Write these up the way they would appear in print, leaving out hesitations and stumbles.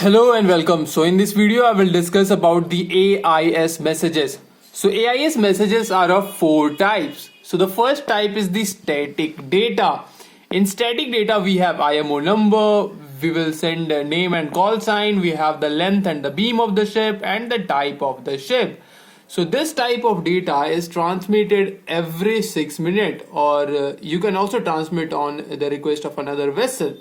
Hello and welcome. So in this video I will discuss about the AIS messages. So AIS messages are of four types. So the first type is the static data. In static data we have IMO number, we will send a name and call sign, we have the length and the beam of the ship and the type of the ship. So this type of data is transmitted every 6 minutes, or you can also transmit on the request of another vessel.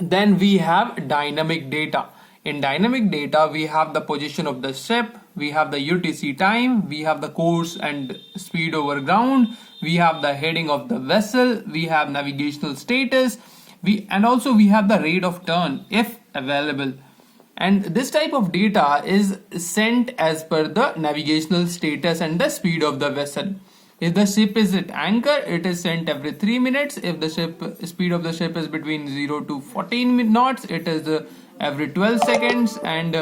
Then we have dynamic data. In dynamic data we have the position of the ship, we have the UTC time, we have the course and speed over ground, we have the heading of the vessel, we have navigational status, and also we have the rate of turn if available. And this type of data is sent as per the navigational status and the speed of the vessel. If the ship is at anchor, it is sent every 3 minutes. If the speed of the ship is between 0 to 14 knots, it is every 12 seconds. And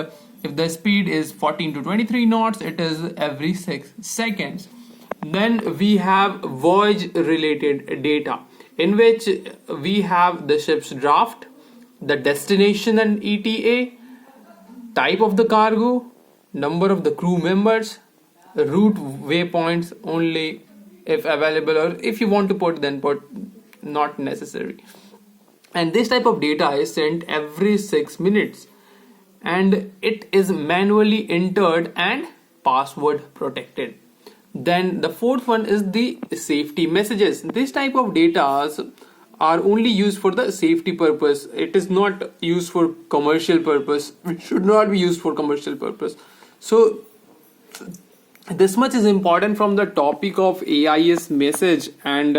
if the speed is 14 to 23 knots, it is every 6 seconds. Then we have voyage-related data, in which we have the ship's draft, the destination and ETA, type of the cargo, number of the crew members, route waypoints only if available, or if you want to put, then put, not necessary. And this type of data is sent every 6 minutes, and it is manually entered and password protected. Then the fourth one is the safety messages. This type of data are only used for the safety purpose. It is not used for commercial purpose. It should not be used for commercial purpose. So this much is important from the topic of AIS message. And